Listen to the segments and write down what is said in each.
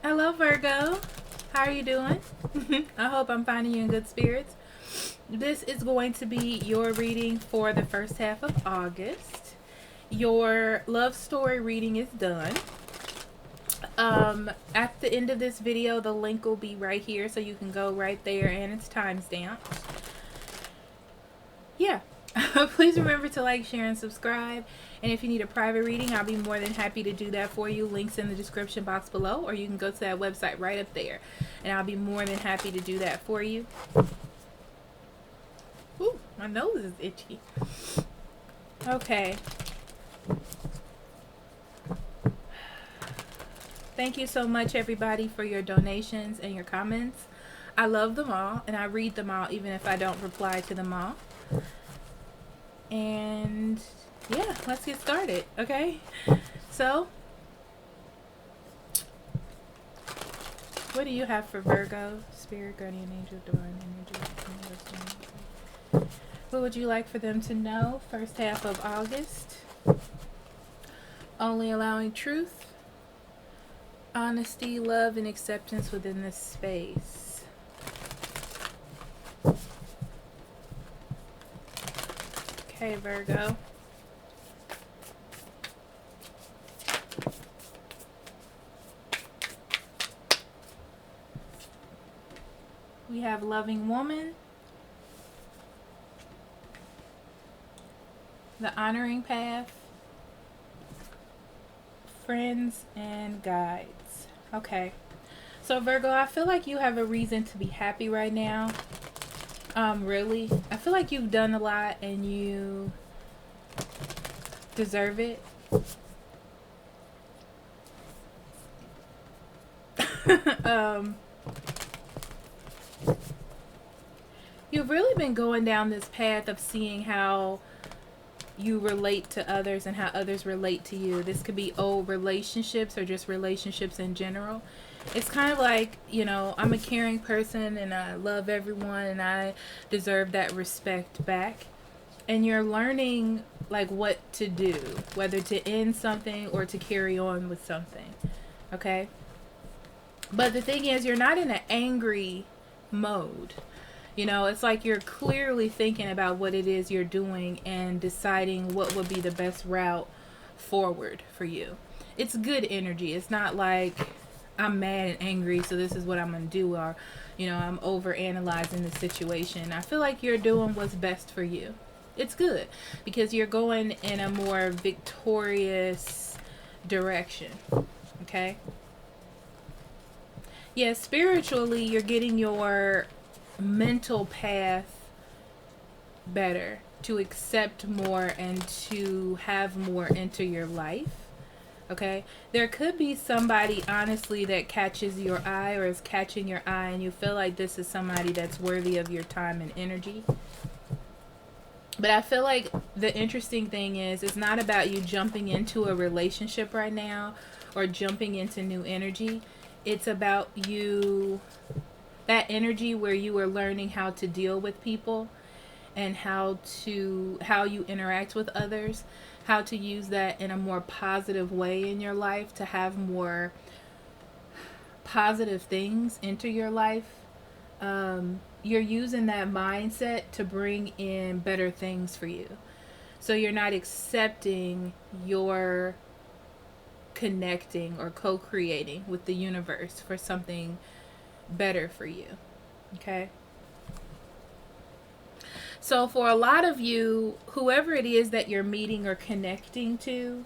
Hello, Virgo. How are you doing? I hope I'm finding you in good spirits. This is going to be your reading for the first half of August. Your love story reading is done. At the end of this video, the link will be right here, so you can go right there, and it's timestamped. Yeah. Please remember to like, share, and subscribe. And if you need a private reading, I'll be more than happy to do that for you. Links in the description box below, or you can go to that website right up there, and I'll be more than happy to do that for you. Ooh, my nose is itchy. Okay. Thank you so much, everybody, for your donations and your comments. I love them all, and I read them all, even if I don't reply to them all. And yeah, let's get started, okay? So, what do you have for Virgo? Spirit, guardian angel, divine energy. What would you like for them to know? First half of August. Only allowing truth, honesty, love, and acceptance within this space. Okay, Virgo. We have loving woman, the honoring path, friends, and guides. Okay. So Virgo, I feel like you have a reason to be happy right now. Really. I feel like you've done a lot and you deserve it. You've really been going down this path of seeing how you relate to others and how others relate to you. This could be old relationships or just relationships in general. It's kind of like, you know, I'm a caring person and I love everyone and I deserve that respect back. And you're learning like what to do, whether to end something or to carry on with something. Okay? But the thing is, you're not in an angry mode. You know, it's like you're clearly thinking about what it is you're doing and deciding what would be the best route forward for you. It's good energy. It's not like I'm mad and angry, so this is what I'm going to do, or, you know, I'm over analyzing the situation. I feel like you're doing what's best for you. It's good because you're going in a more victorious direction. Okay? Yeah, spiritually, you're getting your mental path better, to accept more and to have more into your life. Okay, there could be somebody, honestly, that catches your eye or is catching your eye, and you feel like this is somebody that's worthy of your time and energy. But I feel like the interesting thing is, it's not about you jumping into a relationship right now or jumping into new energy. It's about you, that energy where you are learning how to deal with people and how you interact with others, how to use that in a more positive way in your life, to have more positive things into your life. You're using that mindset to bring in better things for you. So you're not accepting, you're connecting or co-creating with the universe for something better for you. Okay? So for a lot of you, whoever it is that you're meeting or connecting to,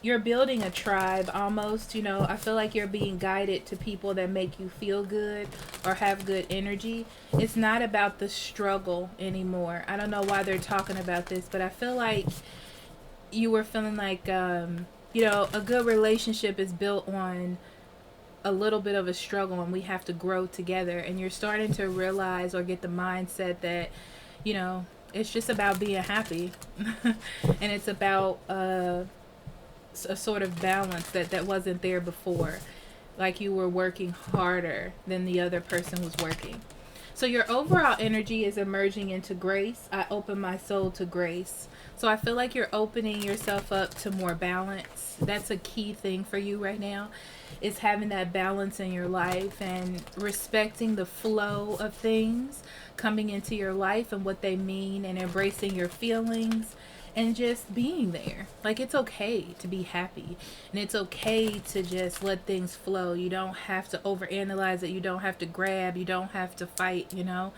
you're building a tribe almost. You know, I feel like you're being guided to people that make you feel good or have good energy. It's not about the struggle anymore. I don't know why they're talking about this, but I feel like you were feeling like, you know, a good relationship is built on a little bit of a struggle, and we have to grow together. And you're starting to realize or get the mindset that, you know, it's just about being happy. And it's about a sort of balance that wasn't there before. Like you were working harder than the other person was working. So your overall energy is emerging into grace. I open my soul to grace. So I feel like you're opening yourself up to more balance. That's a key thing for you right now, is having that balance in your life and respecting the flow of things coming into your life and what they mean, and embracing your feelings and just being there. Like, it's okay to be happy, and it's okay to just let things flow. You don't have to overanalyze it. You don't have to grab. You don't have to fight, you know?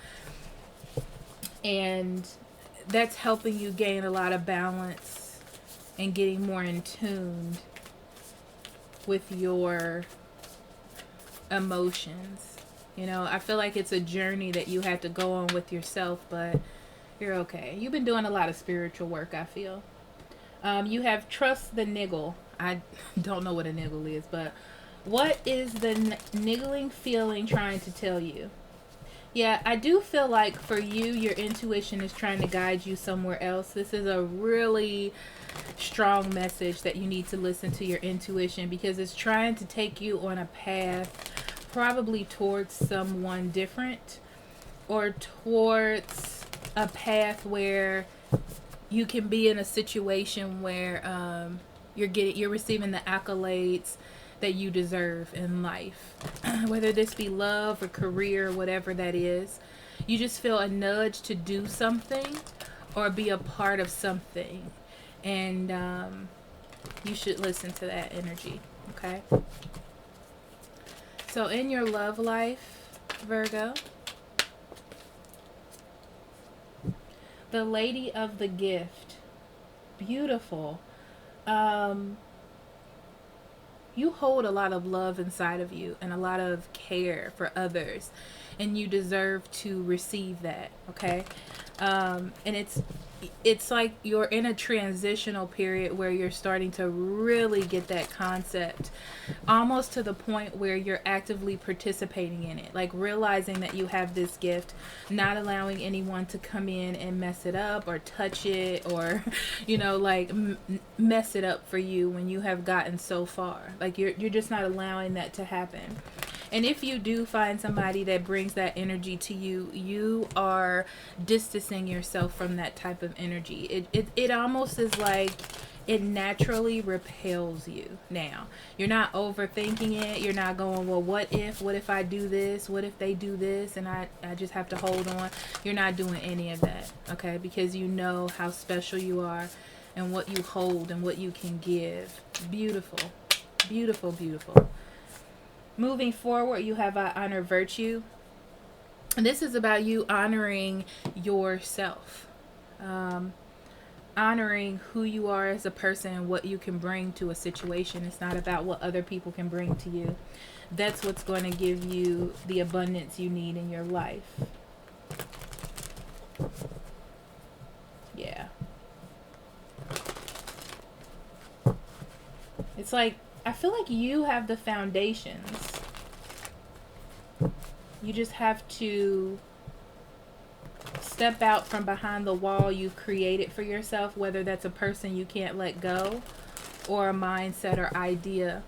And that's helping you gain a lot of balance and getting more in tune with your emotions. You know, I feel like it's a journey that you have to go on with yourself, but you're okay. You've been doing a lot of spiritual work, I feel. You have trust the niggle. I don't know what a niggle is, but what is the niggling feeling trying to tell you? Yeah, I do feel like for you, your intuition is trying to guide you somewhere else. This is a really strong message that you need to listen to your intuition, because it's trying to take you on a path probably towards someone different, or towards a path where you can be in a situation where you're receiving the accolades that you deserve in life, whether this be love or career, whatever that is. You just feel a nudge to do something or be a part of something, and you should listen to that energy. Okay, so in your love life, Virgo, the Lady of the Gift, beautiful. You hold a lot of love inside of you and a lot of care for others, and you deserve to receive that. Okay, and it's like you're in a transitional period where you're starting to really get that concept, almost to the point where you're actively participating in it, like realizing that you have this gift, not allowing anyone to come in and mess it up or touch it, or you know, like mess it up for you when you have gotten so far. Like you're just not allowing that to happen. And if you do find somebody that brings that energy to you, you are distancing yourself from that type of energy. It almost is like it naturally repels you now. You're not overthinking it. You're not going, well, what if I do this? What if they do this? And I just have to hold on. You're not doing any of that, okay? Because you know how special you are and what you hold and what you can give. Beautiful, beautiful, beautiful. Moving forward, you have honor virtue. And this is about you honoring yourself. Honoring who you are as a person and what you can bring to a situation. It's not about what other people can bring to you. That's what's going to give you the abundance you need in your life. Yeah. It's like, I feel like you have the foundations. You just have to step out from behind the wall you've created for yourself, whether that's a person you can't let go or a mindset or idea.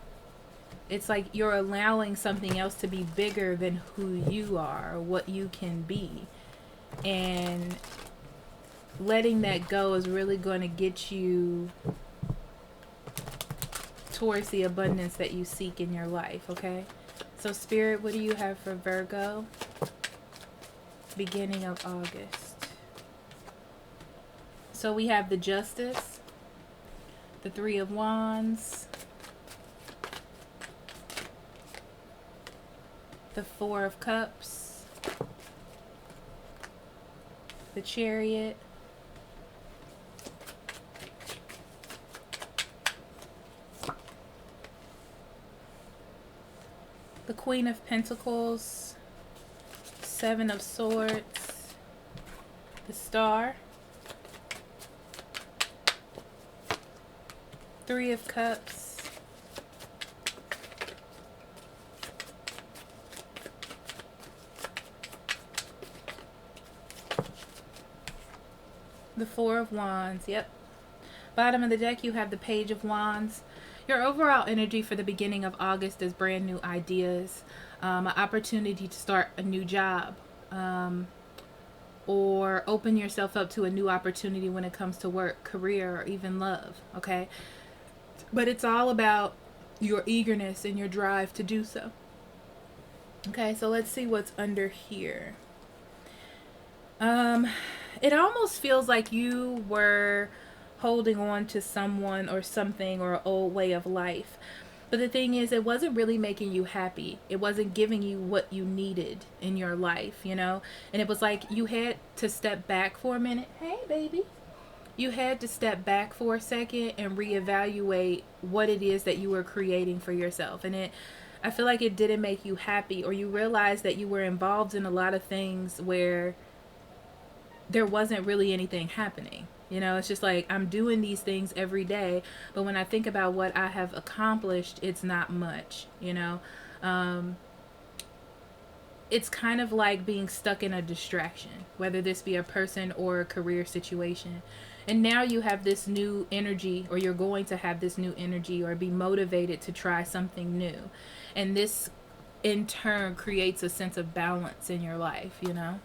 It's like you're allowing something else to be bigger than who you are or what you can be. And letting that go is really going to get you towards the abundance that you seek in your life, okay? So Spirit, what do you have for Virgo? Beginning of August. So we have the Justice, the Three of Wands, the Four of Cups, the Chariot, the Queen of Pentacles, Seven of Swords, the Star, Three of Cups, the Four of Wands. Yep. Bottom of the deck, you have the Page of Wands. Your overall energy for the beginning of August is brand new ideas, an opportunity to start a new job, or open yourself up to a new opportunity when it comes to work, career, or even love. Okay. But it's all about your eagerness and your drive to do so. Okay, so let's see what's under here. It almost feels like you were holding on to someone or something or an old way of life. But the thing is, it wasn't really making you happy. It wasn't giving you what you needed in your life, you know? And it was like you had to step back for a minute. Hey, baby. You had to step back for a second and reevaluate what it is that you were creating for yourself. And I feel like it didn't make you happy, or you realized that you were involved in a lot of things where there wasn't really anything happening. You know, it's just like I'm doing these things every day, but when I think about what I have accomplished, it's not much, you know. It's kind of like being stuck in a distraction, whether this be a person or a career situation. And now you have this new energy, or you're going to have this new energy, or be motivated to try something new. And this in turn creates a sense of balance in your life, you know.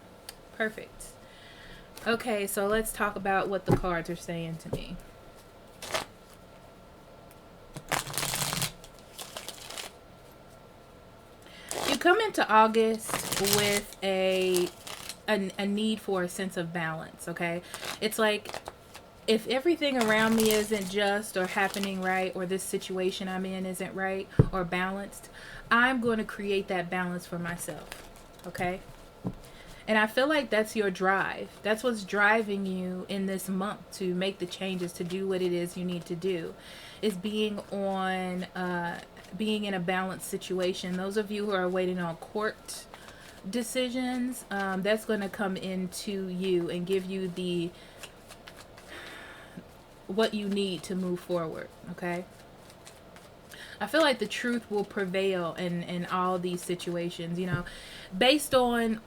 Perfect. Okay, so let's talk about what the cards are saying to me. You come into August with a need for a sense of balance, okay? It's like, if everything around me isn't just or happening right, or this situation I'm in isn't right or balanced, I'm going to create that balance for myself, okay? And I feel like that's your drive. That's what's driving you in this month to make the changes, to do what it is you need to do, is being in a balanced situation. Those of you who are waiting on court decisions, that's going to come into you and give you what you need to move forward, okay? I feel like the truth will prevail in all these situations, you know, based on,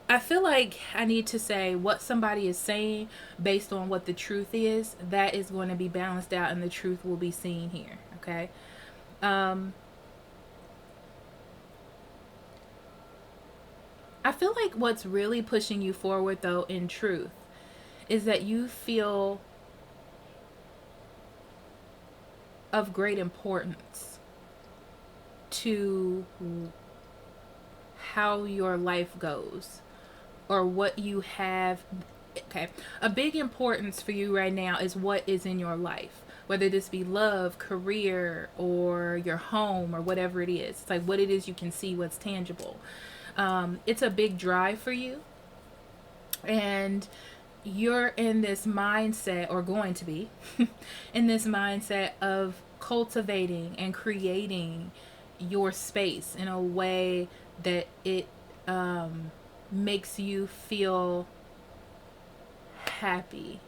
I feel like I need to say what somebody is saying based on what the truth is. That is going to be balanced out, and the truth will be seen here, okay? I feel like what's really pushing you forward, though, in truth, is that you feel of great importance to how your life goes, or what you have. Okay, a big importance for you right now is what is in your life, whether this be love, career, or your home, or whatever it is. It's like what it is you can see, what's tangible. It's a big drive for you, and you're in this mindset, or going to be in this mindset of cultivating and creating your space in a way that it makes you feel happy,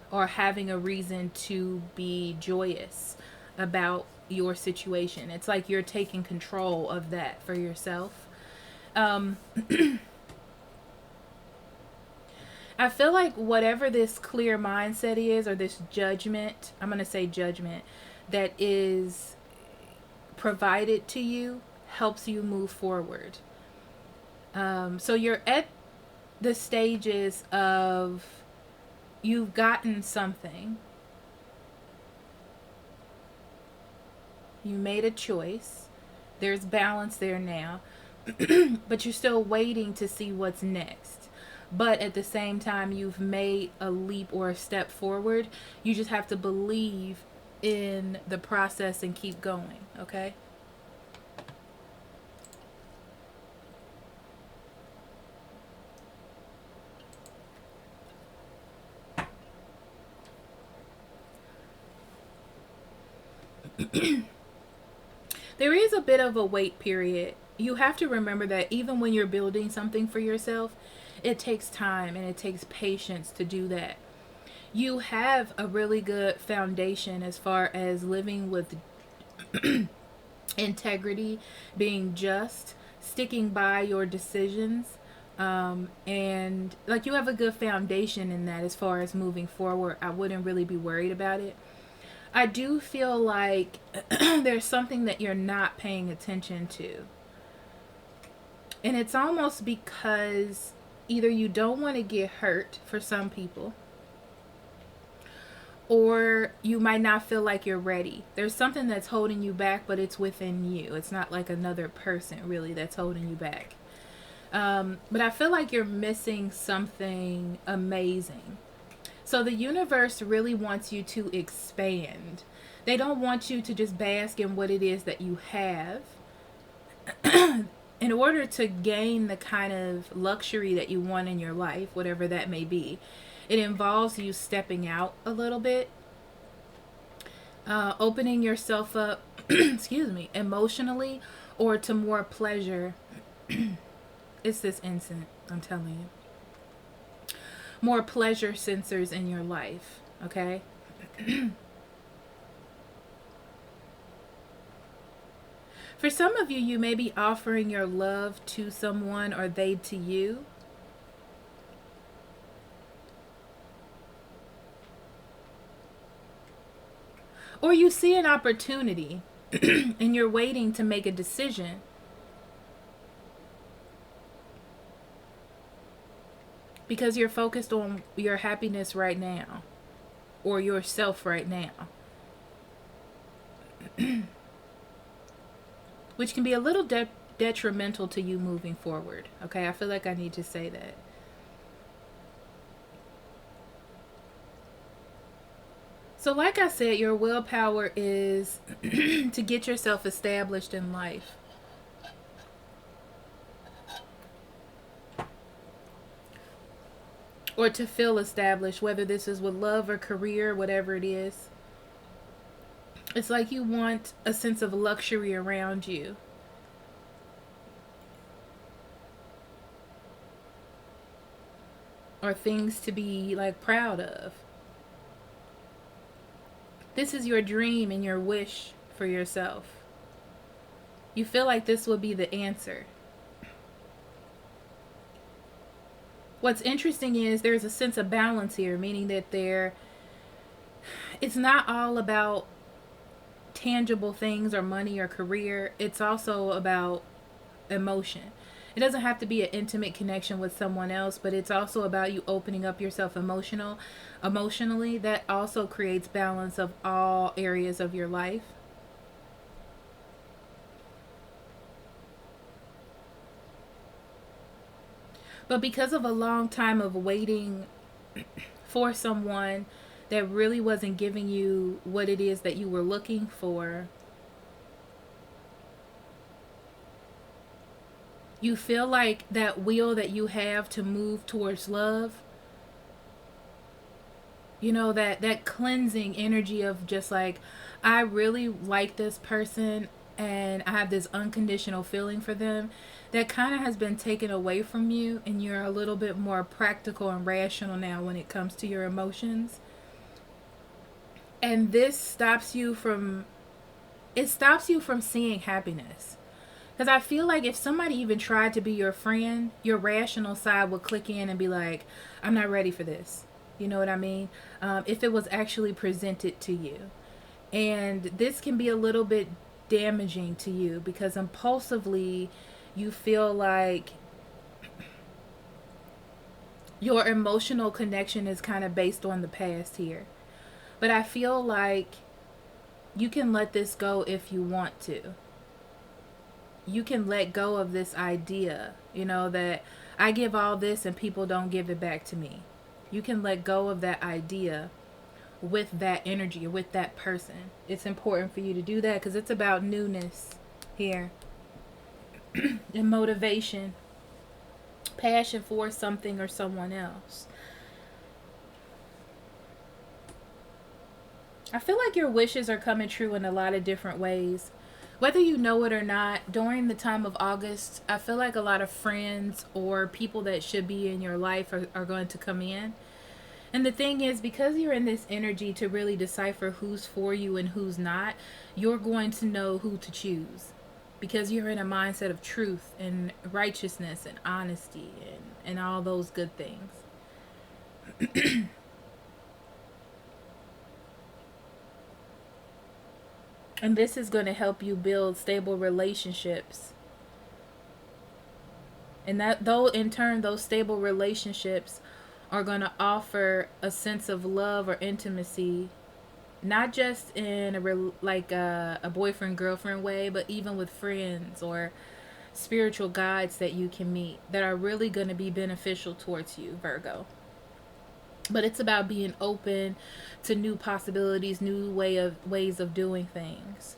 or having a reason to be joyous about your situation. It's like you're taking control of that for yourself. I feel like whatever this clear mindset is, or this judgment, I'm going to say judgment, that is provided to you, helps you move forward. So you're at the stages of, you've gotten something, you made a choice, there's balance there now, but you're still waiting to see what's next. But at the same time, you've made a leap or a step forward. You just have to believe in the process and keep going, okay? There is a bit of a wait period. You have to remember that even when you're building something for yourself, it takes time and it takes patience to do that. You have a really good foundation as far as living with integrity, being just, sticking by your decisions, and like you have a good foundation in that as far as moving forward. I wouldn't really be worried about it. I do feel like there's something that you're not paying attention to. And it's almost because either you don't want to get hurt for some people, or you might not feel like you're ready. There's something that's holding you back, but it's within you. It's not like another person really that's holding you back. But I feel like you're missing something amazing. So the universe really wants you to expand. They don't want you to just bask in what it is that you have. In order to gain the kind of luxury that you want in your life, whatever that may be, it involves you stepping out a little bit, opening yourself up, excuse me, emotionally, or to more pleasure. It's this instant, I'm telling you. More pleasure sensors in your life, okay? For some of you, you may be offering your love to someone or they to you. Or you see an opportunity and you're waiting to make a decision. Because you're focused on your happiness right now. Or yourself right now. Which can be a little detrimental to you moving forward. Okay, I feel like I need to say that. So like I said, your willpower is to get yourself established in life. Or to feel established, whether this is with love or career, whatever it is. It's like you want a sense of luxury around you. Or things to be like proud of. This is your dream and your wish for yourself. You feel like this will be the answer. What's interesting is there's a sense of balance here, meaning that it's not all about tangible things or money or career. It's also about emotion. It doesn't have to be an intimate connection with someone else, but it's also about you opening up yourself emotionally. That also creates balance of all areas of your life. But because of a long time of waiting for someone that really wasn't giving you what it is that you were looking for, you feel like that will that you have to move towards love, you know, that cleansing energy of just like, I really like this person and I have this unconditional feeling for them, that kind of has been taken away from you, and you're a little bit more practical and rational now when it comes to your emotions. And this stops you from seeing happiness. Because I feel like if somebody even tried to be your friend, your rational side would click in and be like, I'm not ready for this. You know what I mean? If it was actually presented to you. And this can be a little bit damaging to you because impulsively you feel like your emotional connection is kind of based on the past here. But I feel like you can let this go if you want to. You can let go of this idea, you know, that I give all this and people don't give it back to me. You can let go of that idea with that energy, with that person. It's important for you to do that because it's about newness here. And motivation, passion for something or someone else. I feel like your wishes are coming true in a lot of different ways. Whether you know it or not, during the time of August, I feel like a lot of friends or people that should be in your life are going to come in. And the thing is, because you're in this energy to really decipher who's for you and who's not, you're going to know who to choose. Because you're in a mindset of truth and righteousness and honesty and all those good things. And this is going to help you build stable relationships And that, though, in turn, those stable relationships are going to offer a sense of love or intimacy, not just in a boyfriend girlfriend way, but even with friends or spiritual guides that you can meet that are really going to be beneficial towards you, Virgo. But it's about being open to new possibilities, new ways of doing things.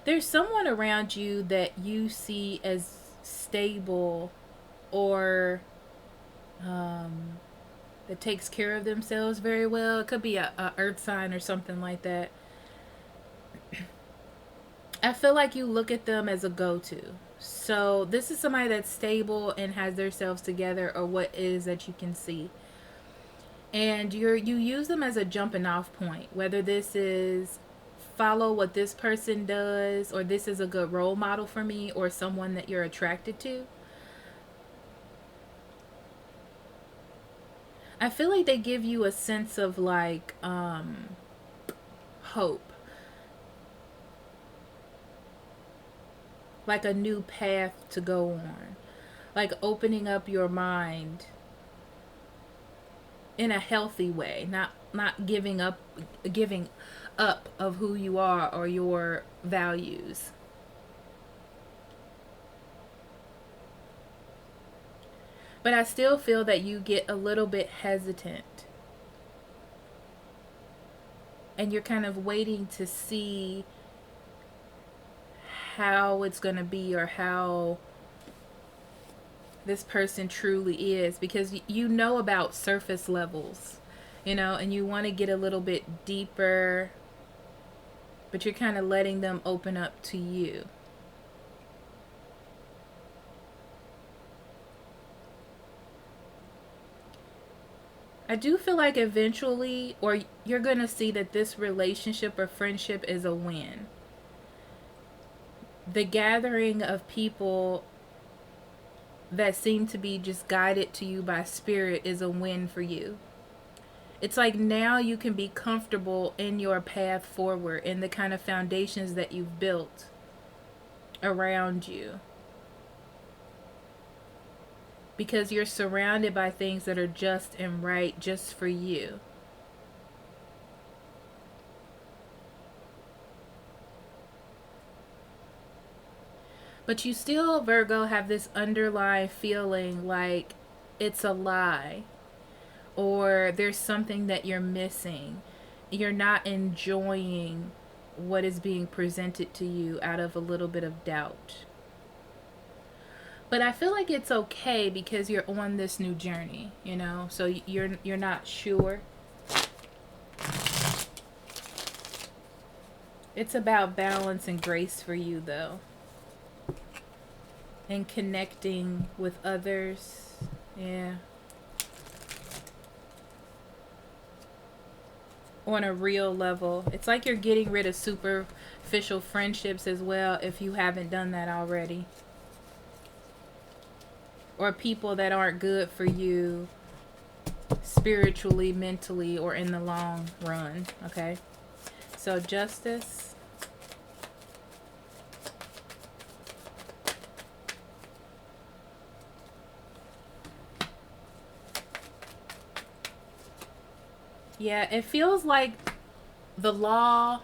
There's someone around you that you see as stable, or that takes care of themselves very well. It could be a earth sign or something like that. I feel like you look at them as a go-to. So this is somebody that's stable and has themselves together, or what is that you can see. And you use them as a jumping off point, whether this is follow what this person does, or this is a good role model for me, or someone that you're attracted to. I feel like they give you a sense of like hope, like a new path to go on, like opening up your mind in a healthy way, not giving up of who you are or your values. But I still feel that you get a little bit hesitant. And you're kind of waiting to see how it's going to be, or how this person truly is. Because you know about surface levels, and you want to get a little bit deeper. But you're kind of letting them open up to you. I do feel like eventually, or you're going to see that this relationship or friendship is a win. The gathering of people that seem to be just guided to you by spirit is a win for you. It's like now you can be comfortable in your path forward, in the kind of foundations that you've built around you. Because you're surrounded by things that are just and right just for you. But you still, Virgo, have this underlying feeling like it's a lie, or there's something that you're missing. You're not enjoying what is being presented to you out of a little bit of doubt. But I feel like it's okay because you're on this new journey, so you're not sure. It's about balance and grace for you, though. And connecting with others. Yeah. On a real level. It's like you're getting rid of superficial friendships as well, if you haven't done that already. Or people that aren't good for you spiritually, mentally, or in the long run. Okay? So Justice. Yeah, it feels like the laws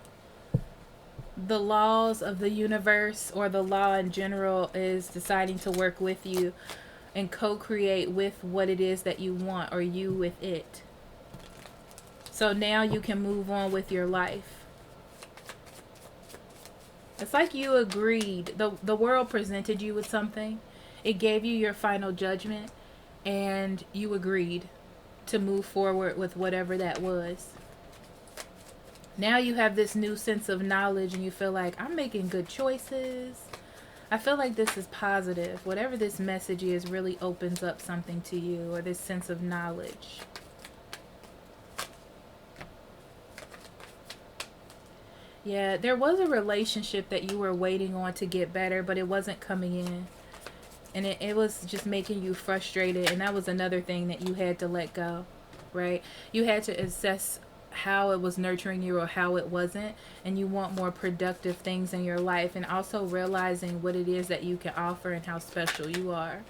of the universe, or the law in general, is deciding to work with you and co-create with what it is that you want, or you with it. So now you can move on with your life. It's like you agreed. The world presented you with something. It gave you your final judgment, and you agreed to move forward with whatever that was. Now you have this new sense of knowledge, and you feel like, I'm making good choices. I feel like this is positive. Whatever this message is really opens up something to you, or this sense of knowledge. Yeah, there was a relationship that you were waiting on to get better, but it wasn't coming in. And it was just making you frustrated. And that was another thing that you had to let go, right? You had to assess how it was nurturing you or how it wasn't, and you want more productive things in your life, and also realizing what it is that you can offer and how special you are.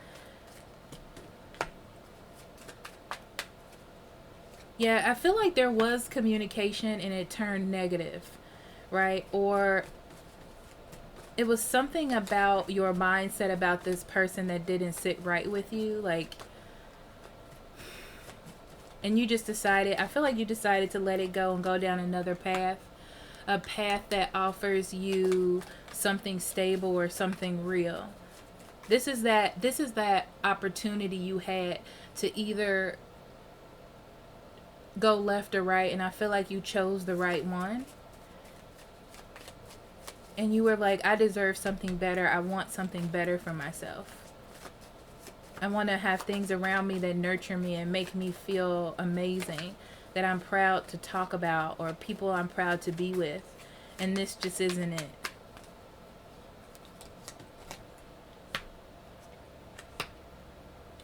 Yeah, I feel like there was communication and it turned negative, right? Or it was something about your mindset about this person that didn't sit right with you, like, and you just decided, I feel like you decided to let it go and go down another path, a path that offers you something stable or something real. This is that opportunity you had to either go left or right, and I feel like you chose the right one. And you were like, I deserve something better. I want something better for myself. I want to have things around me that nurture me and make me feel amazing, that I'm proud to talk about, or people I'm proud to be with. And this just isn't it.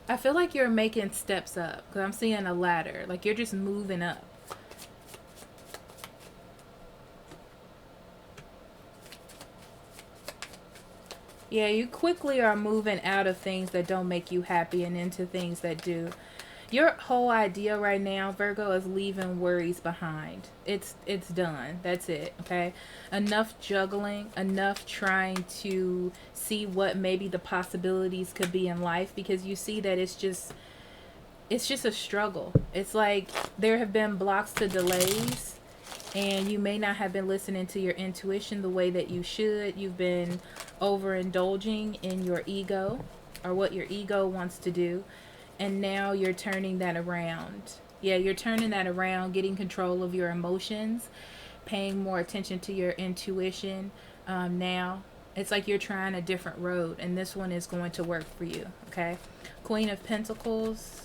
I feel like you're making steps up, because I'm seeing a ladder. Like you're just moving up. Yeah, you quickly are moving out of things that don't make you happy and into things that do. Your whole idea right now, Virgo, is leaving worries behind. It's done. That's it, okay? Enough juggling, enough trying to see what maybe the possibilities could be in life, because you see that it's just a struggle. It's like there have been blocks to delays, and you may not have been listening to your intuition the way that you should. You've been overindulging in your ego, or what your ego wants to do, and now you're turning that around. Yeah, you're turning that around, getting control of your emotions, paying more attention to your intuition. Now it's like you're trying a different road, and this one is going to work for you. Okay, Queen of Pentacles.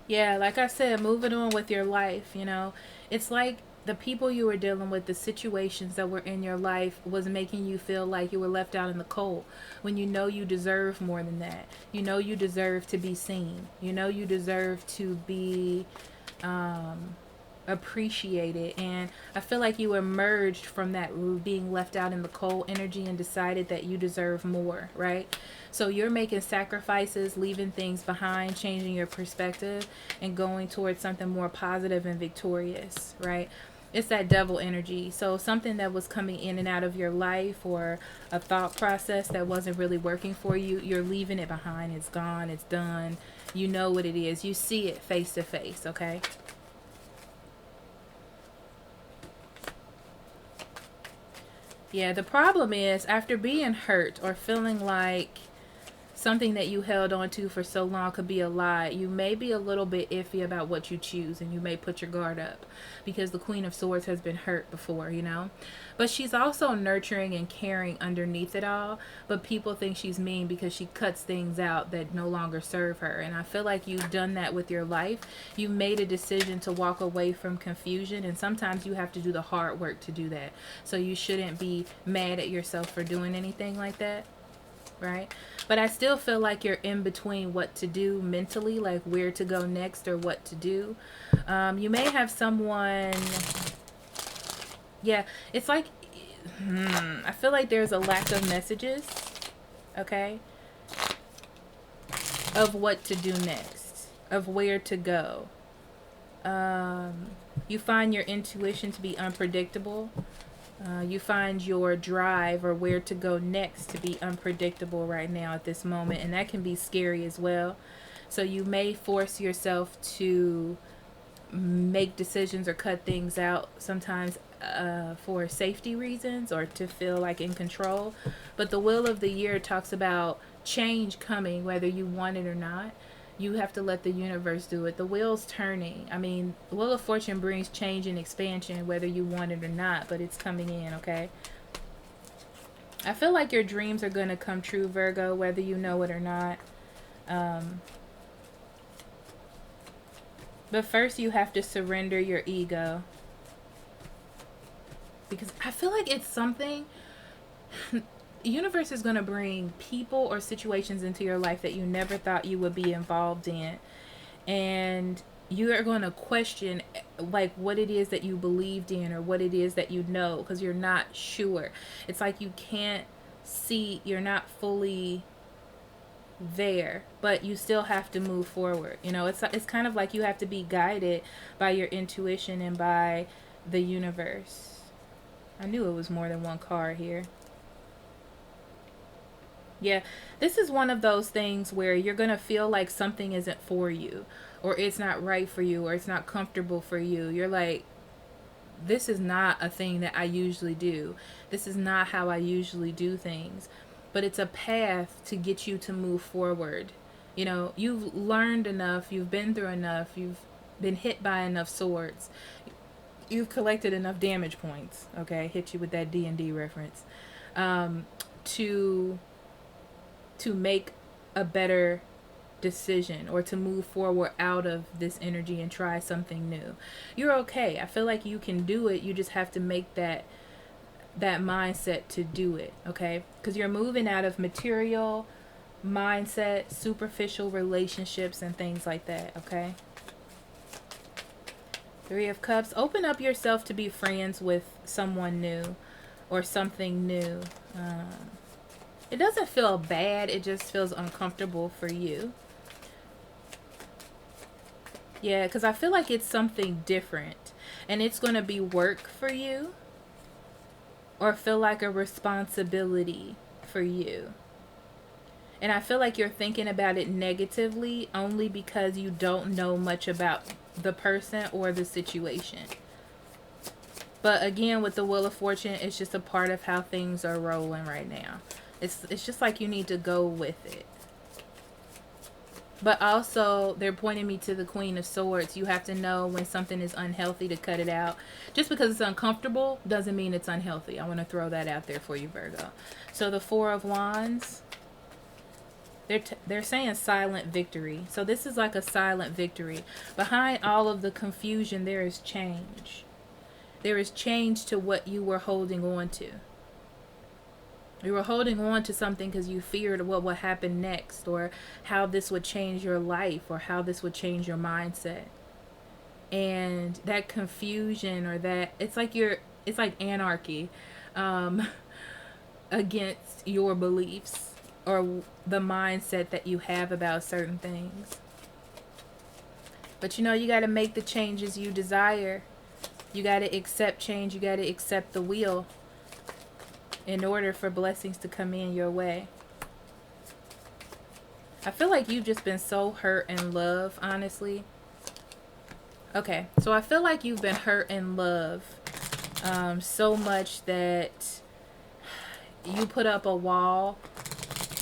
Yeah, like I said, moving on with your life, It's like the people you were dealing with, the situations that were in your life was making you feel like you were left out in the cold, when you know you deserve more than that. You know you deserve to be seen. You know you deserve to be appreciated. And I feel like you emerged from that being left out in the cold energy and decided that you deserve more, right? So you're making sacrifices, leaving things behind, changing your perspective, and going towards something more positive and victorious, right? It's that devil energy. So something that was coming in and out of your life, or a thought process that wasn't really working for you, you're leaving it behind. It's gone. It's done. You know what it is. You see it face to face, okay? Yeah, the problem is, after being hurt or feeling like something that you held on to for so long could be a lie, you may be a little bit iffy about what you choose, and you may put your guard up, because the Queen of Swords has been hurt before. But she's also nurturing and caring underneath it all. But people think she's mean because she cuts things out that no longer serve her. And I feel like you've done that with your life. You made a decision to walk away from confusion, and sometimes you have to do the hard work to do that. So you shouldn't be mad at yourself for doing anything like that. Right? But I still feel like you're in between what to do mentally, like where to go next or what to do. You may have someone, yeah, it's like, I feel like there's a lack of messages, okay, of what to do next, of where to go. You find your intuition to be unpredictable. You find your drive, or where to go next, to be unpredictable right now at this moment. And that can be scary as well. So you may force yourself to make decisions or cut things out sometimes for safety reasons, or to feel like in control. But the Wheel of the Year talks about change coming, whether you want it or not. You have to let the universe do it. The wheel's turning. I mean, the Wheel of Fortune brings change and expansion, whether you want it or not, but it's coming in, okay? I feel like your dreams are going to come true, Virgo, whether you know it or not. But first you have to surrender your ego. Because I feel like it's something... The universe is going to bring people or situations into your life that you never thought you would be involved in. And you are going to question like what it is that you believed in or what it is that you know, because you're not sure. It's like you can't see, you're not fully there, but you still have to move forward. You know, it's kind of like you have to be guided by your intuition and by the universe. I knew it was more than one card here. Yeah, this is one of those things where you're going to feel like something isn't for you, or it's not right for you, or it's not comfortable for you. You're like, this is not a thing that I usually do. This is not how I usually do things. But it's a path to get you to move forward. You know, you've learned enough, you've been through enough, you've been hit by enough swords. You've collected enough damage points, okay? Hit you with that D&D reference. To make a better decision, or to move forward out of this energy and try something new. You're okay. I feel like you can do it. You just have to make that mindset to do it, okay? Because you're moving out of material mindset, superficial relationships, and things like that, okay? Three of Cups. Open up yourself to be friends with someone new or something new. It doesn't feel bad. It just feels uncomfortable for you. Yeah, because I feel like it's something different. And it's going to be work for you. Or feel like a responsibility for you. And I feel like you're thinking about it negatively only because you don't know much about the person or the situation. But again, with the Wheel of Fortune, it's just a part of how things are rolling right now. It's just like you need to go with it. But also, they're pointing me to the Queen of Swords. You have to know when something is unhealthy to cut it out. Just because it's uncomfortable doesn't mean it's unhealthy. I want to throw that out there for you, Virgo. So the Four of Wands, they're saying silent victory. So this is like a silent victory. Behind all of the confusion, there is change. There is change to what you were holding on to. You were holding on to something because you feared what would happen next, or how this would change your life, or how this would change your mindset. And that confusion, or that, it's like anarchy against your beliefs or the mindset that you have about certain things. But you know, you got to make the changes you desire. You got to accept change. You got to accept the wheel in order for blessings to come in your way. I feel like you've just been so hurt in love, honestly. Okay, so I feel like you've been hurt in love so much that you put up a wall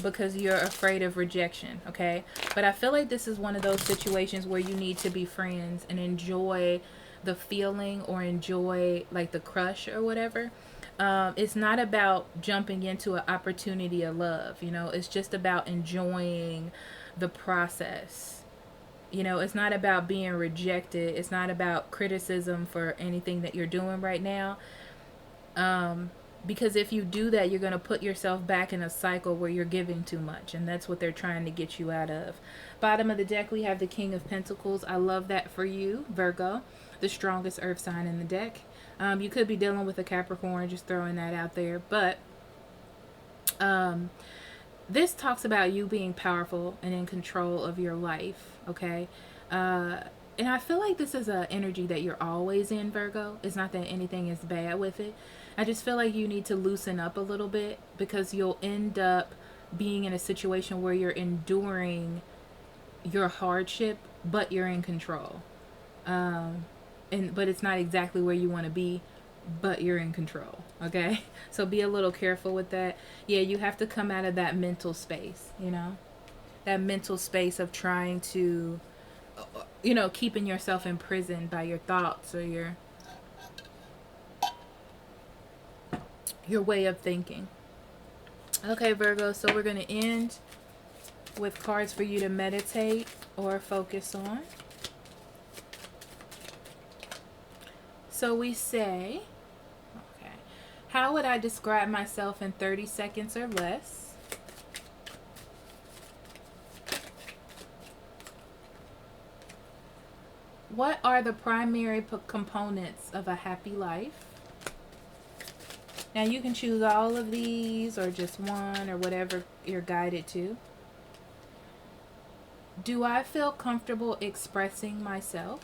because you're afraid of rejection, okay? But I feel like this is one of those situations where you need to be friends and enjoy the feeling, or enjoy like the crush or whatever. It's not about jumping into an opportunity of love, you know. It's just about enjoying the process. You know, it's not about being rejected. It's not about criticism for anything that you're doing right now. Because if you do that, you're going to put yourself back in a cycle where you're giving too much. And that's what they're trying to get you out of. Bottom of the deck, we have the King of Pentacles. I love that for you, Virgo, the strongest earth sign in the deck. You could be dealing with a Capricorn, just throwing that out there. But this talks about you being powerful and in control of your life, okay? And I feel like this is an energy that you're always in, Virgo. It's not that anything is bad with it. I just feel like you need to loosen up a little bit, because you'll end up being in a situation where you're enduring your hardship, but you're in control. But it's not exactly where you want to be, but you're in control, okay? So be a little careful with that. Yeah, you have to come out of that mental space, you know? That mental space of trying to, you know, keeping yourself imprisoned by your thoughts or your way of thinking. Okay, Virgo, so we're going to end with cards for you to meditate or focus on. So we say, okay, how would I describe myself in 30 seconds or less? What are the primary components of a happy life? Now you can choose all of these or just one or whatever you're guided to. Do I feel comfortable expressing myself?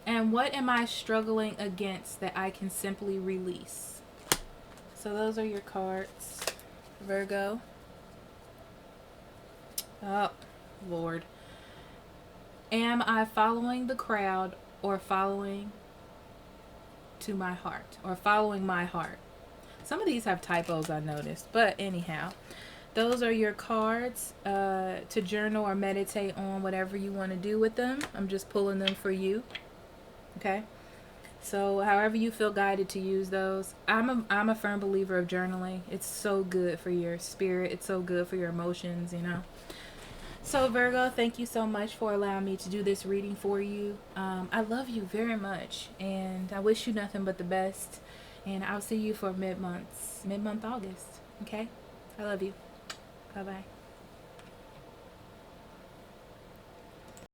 And what am I struggling against that I can simply release? So those are your cards, Virgo. Oh, Lord. Am I following the crowd or following to my heart or following my heart? Some of these have typos, I noticed, but anyhow, those are your cards to journal or meditate on whatever you want to do with them. I'm just pulling them for you. Okay, so however you feel guided to use those. I'm a firm believer of journaling. It's so good for your spirit. It's so good for your emotions, you know. So Virgo, thank you so much for allowing me to do this reading for you. I love you very much, and I wish you nothing but the best. And I'll see you for mid-month August. Okay, I love you. Bye bye.